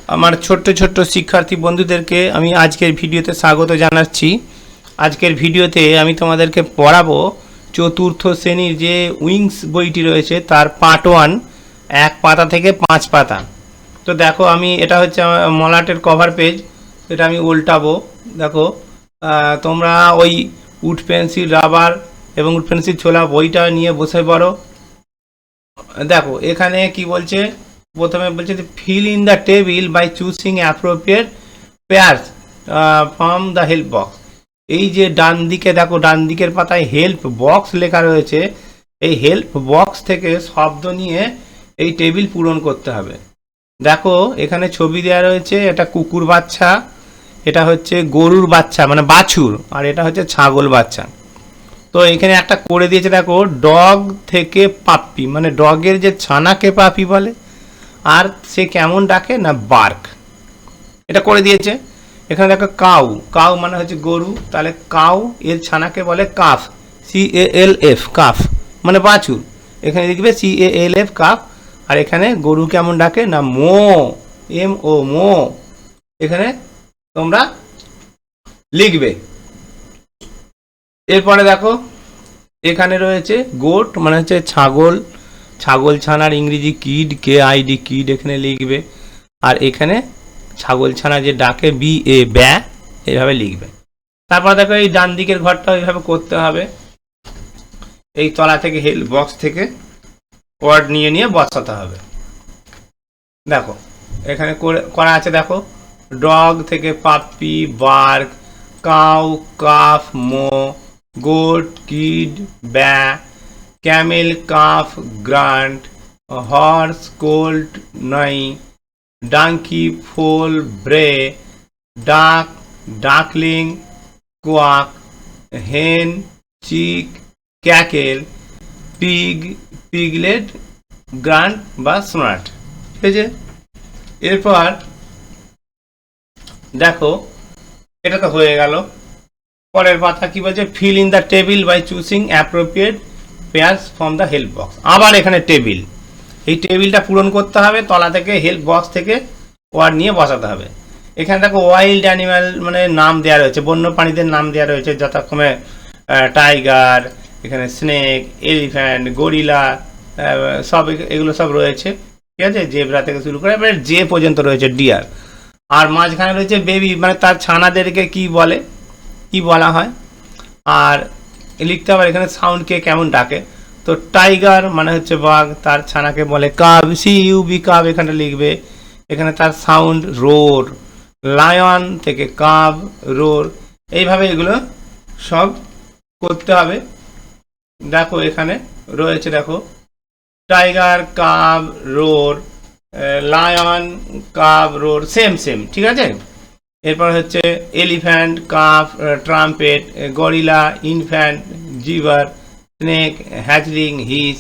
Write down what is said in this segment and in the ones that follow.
আমার ছোট্ট ছোট্ট শিক্ষার্থী বন্ধুদেরকে আমি আজকের ভিডিওতে স্বাগত জানাচ্ছি। আজকের ভিডিওতে আমি তোমাদেরকে পড়াবো চতুর্থ শ্রেণীর যে উইংস বইটি রয়েছে তার পার্ট 1 1 পাতা থেকে 5 পাতা। তো দেখো আমি এটা হচ্ছে মলাটের কভার পেজ, এটা আমি উল্টাবো। দেখো তোমরা ওই উড পেন্সিল, রাবার এবং উড পেন্সিল ছোলা বইটা নিয়ে বসে পড়ো। দেখো এখানে কি বলছে, প্রথমে বলছে যে fill in the table by choosing appropriate pairs from the help box. এই যে ডান দিকে দেখো, ডান দিকের পাতায় হেল্প বক্স লেখা রয়েছে, এই হেল্প বক্স থেকে শব্দ নিয়ে এই টেবিল পূরণ করতে হবে। দেখো এখানে ছবি দেওয়া রয়েছে, এটা কুকুর বাচ্চা, এটা হচ্ছে গরুর বাচ্চা মানে বাছুর, আর এটা হচ্ছে ছাগল বাচ্চা। তো এখানে একটা করে দিয়েছে দেখো, ডগ থেকে পাপ্পি, মানে ডগের যে ছানাকে পাপি বলে, আর সে কেমন ডাকে না বার্ক, এটা করে দিয়েছে। এখানে দেখো কাউ, কাউ মানে হচ্ছে গরু, তাহলে কাউ এর ছানাকে বলে কাফ, CALF, কাফ মানে বাছুর, এখানে লিখবে CALF কাফ। আর এখানে গরু কেমন ডাকে না মো, MO মো, এখানে তোমরা লিখবে। এরপরে দেখো এখানে রয়েছে গোট মানে হচ্ছে ছাগল, ছাগল ছানার ইংরেজি কিড, KID কিড, এখানে লিখবে। আর এখানে ছাগল ছানা যে ডাকে BA ব্যা, এইভাবে লিখবে। তারপর দেখো এই ডান দিকের ঘরটা এইভাবে করতে হবে, এই তলা থেকে হেল্প বক্স থেকে ওয়ার্ড নিয়ে নিয়ে বসাতে হবে। দেখো এখানে করা আছে, দেখো ডগ থেকে পাপ্পি, বার্ক, কাউ কাফ মো, গোট কিড ব্যা, Camel calf grant, horse Colt নই, ডাঙ্কি ফোল ব্রে, ডাক ডাকলিং কোয়াক, হেন চিক ক্যাকেল, পিগ পিগলেট গ্রান্ট বা স্মার্ট। ঠিক আছে, এরপর দেখো এটা তো হয়ে গেল। পরের পাতা কি বলছে, fill in the table by choosing appropriate pairs from the help box. আবার এখানে টেবিল, এই টেবিলটা পূরণ করতে হবে, তলা থেকে হেল্প বক্স থেকে ওয়ার্ড নিয়ে বসাতে হবে। এখানে দেখো ওয়াইল্ড অ্যানিম্যাল মানে নাম দেওয়া রয়েছে, বন্য প্রাণীদের নাম দেওয়া রয়েছে, যথাক্রমে টাইগার, এখানে স্নেক, এলিফ্যান্ট, গরিলা, সব এগুলো সব রয়েছে। ঠিক আছে, জেব্রা থেকে শুরু করে এবারে যে পর্যন্ত রয়েছে ডিয়ার। আর মাঝখানে রয়েছে বেবি মানে তার ছানাদেরকে কি বলে, কি বলা হয়। আর লিখতে হবে এখানে সাউন্ডকে কেমন ডাকে। তো টাইগার মানে হচ্ছে বাঘ, তার ছানাকে বলে কাব, CUB কাব, এখানে লিখবে। এখানে তার সাউন্ড রোর, লায়ন থেকে কাব রোর, এইভাবে এগুলো সব করতে হবে। দেখো এখানে রয়েছে, দেখো tiger cub roar, lion cub roar, same same. ঠিক আছে, এরপর হচ্ছে elephant calf trumpet, gorilla infant gibber, snake hatchling hiss,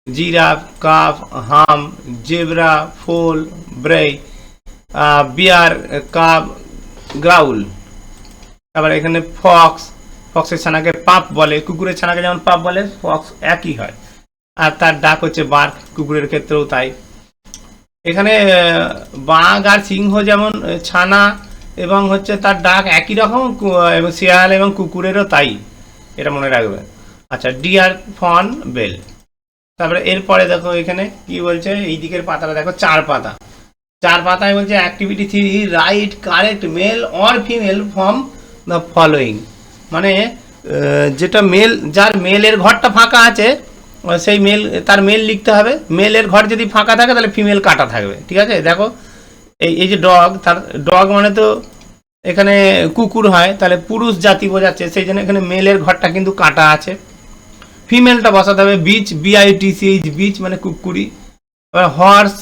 giraffe calf hum, zebra foal bray, bear calf growl. তারপর এখানে ফক্স, ফক্সের ছানাকে পাপ বলে, কুকুরের ছানাকে যেমন পাপ বলে ফক্স একই হয়। আর তার ডাক হচ্ছে বার্ক, কুকুরের ক্ষেত্রেও তাই। এখানে বাঘ আর সিংহ যেমন ছানা এবং হচ্ছে তার ডাক একই রকম, এবং শিয়াল এবং কুকুরেরও তাই, এটা মনে রাখবে। আচ্ছা, ডিয়ার ফন বেল। তারপরে এরপরে দেখো এখানে কি বলছে, এই দিকের পাতাটা দেখো 4 পাতা, 4 পাতায় বলছে activity 3 write correct male or female from the following. মানে যেটা মেল, যার মেলের ঘরটা ফাঁকা আছে সেই মেল, তার মেল লিখতে হবে। মেলের ঘর যদি ফাঁকা থাকে তাহলে ফিমেল কাটা থাকবে। ঠিক আছে, দেখো এই যে ডগ, তার ডগ মানে তো এখানে কুকুর হয়, তাহলে পুরুষ জাতি বোঝাচ্ছে, সেই জন্য এখানে মেলের ঘরটা কিন্তু কাটা আছে। ফিমেলটা বসাতে হবে বিচ, BITCH বিচ মানে কুকুরি। হর্স,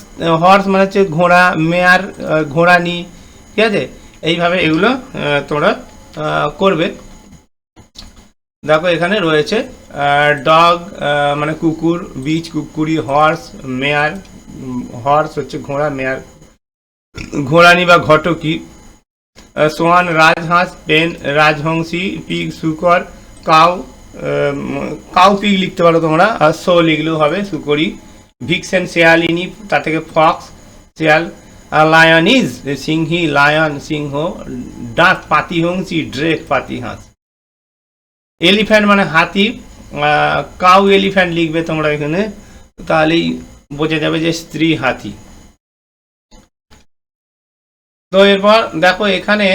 হর্স মানে হচ্ছে ঘোড়া, মেয়ার ঘোড়ানি। ঠিক আছে, এইভাবে এগুলো তোমরা করবে। দেখো এখানে রয়েছে ডগ মানে কুকুর, বিচ কুকুরি, হর্স মেয়ার, হর্স হচ্ছে ঘোড়া, মেয়ার ঘোড়ানি বা ঘটকি, সোয়ান রাজহাঁস, পেন রাজহংসী, পিগ শুকর, কাউ, কাউ পিগ লিখতে পারো তোমরা, আর শো লিখলেও হবে শুকরি, ভিক্সেন শেয়ালিনী, তার থেকে ফক্স শেয়াল, লায়ন ইজ সিংহি, লায়ন সিংহ, ডাক পাতিহংসী ড্রেক পাতিহাঁস। এলিফ্যান্ট মানে হাতি, কাউ এলিফ্যান্ট লিখবে তোমরা এখানে, তাহলেই বোঝা যাবে যে স্ত্রী হাতি। তো এরপর দেখো এখানে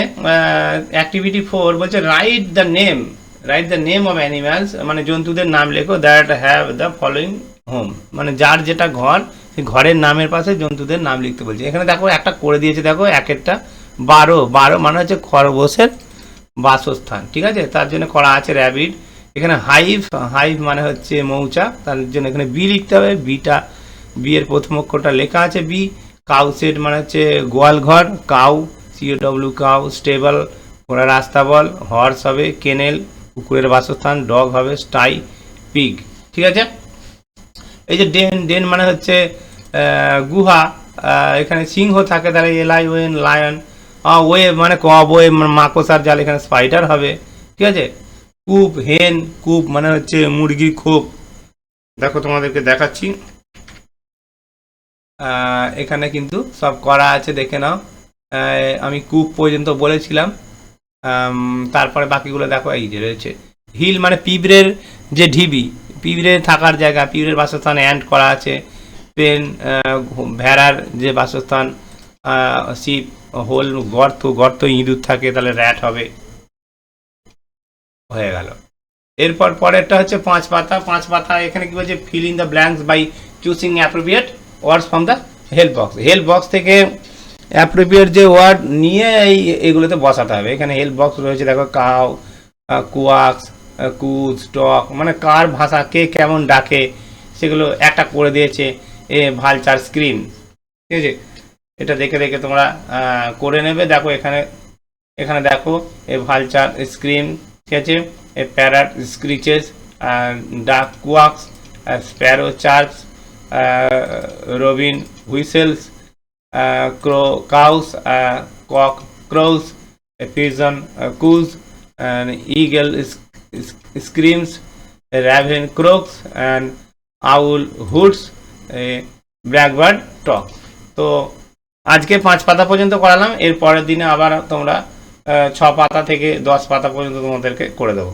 অ্যাক্টিভিটি 4 বলছে write the name of animals, মানে জন্তুদের নাম লেখো, that have the following home, মানে যার যেটা ঘর সেই ঘরের নামের পাশে জন্তুদের নাম লিখতে বলছে। এখানে দেখো একটা করে দিয়েছে, দেখো এক একটা 12 মানে হচ্ছে খরগোশের বাসস্থান, ঠিক আছে, তার জন্য করা আছে র্যাবিট। এখানে হাইভ মানে হচ্ছে মৌচাক, তার জন্য এখানে বি লিখতে হবে, বি এর প্রথম অক্ষরটা লেখা আছে বি। কাউ সেট মানে হচ্ছে গোয়াল ঘর, কাউ COW কাউ, স্টেবল ঘোড়ার আস্তাবল, হর্স হবে কেনেল কুকুরের বাসস্থান, ডগ হবে স্টাই, পিগ, ঠিক আছে। এই যে ডেন মানে হচ্ছে গুহা, এখানে সিংহ থাকে তাহলে LION লায়ন, ওয়েব মানে ওয়েব মাকড়সার জাল, এখানে স্পাইডার হবে, ঠিক আছে। কূপ মানে হচ্ছে মুরগির খোপ, দেখো তোমাদেরকে দেখাচ্ছি, এখানে কিন্তু সব করা আছে দেখে নাও। আমি কূপ পর্যন্ত বলেছিলাম, তারপরে বাকিগুলো দেখো এই যে রয়েছে। হিল মানে পিঁপড়ের যে ঢিবি, পিঁপড়ের থাকার জায়গা, পিঁপড়ের বাসস্থান অ্যান্ট করা আছে। পেন ভেড়ার যে বাসস্থান, শিপ হোল গর্ত ইঁদুর থাকে তাহলে র্যাট হবে, হয়ে গেল। এরপর পরেরটা হচ্ছে 5 পাতা। এখানে কি বলছে, fill in the blanks by choosing appropriate words from the help box থেকে অ্যাপ্রোপ্রিয়েট যে ওয়ার্ড নিয়ে এইগুলোতে বসাতে হবে। এখানে হেল্প বক্স রয়েছে দেখো, কাউ, কুয়াক্স, কুজ, টক, মানে কার ভাষা কে কেমন ডাকে সেগুলো একটা করে দিয়েছে। ভালচার স্ক্রিম, ঠিক আছে, এটা দেখে তোমরা করে নেবে। দেখো এখানে দেখো ভালচার স্ক্রিম, ঠিক আছে, parrot screeches, duck quacks, sparrow chirp, robin whistles, crow caws, cock crows, pigeon coos, eagle screams, raven croaks, and owl hoots, blackbird talks। তো আজকে 5 পাতা পর্যন্ত করালাম, এর পরের দিনে আবার তোমরা 6 পাতা থেকে 10 পাতা পর্যন্ত তোমাদেরকে করে দেবো।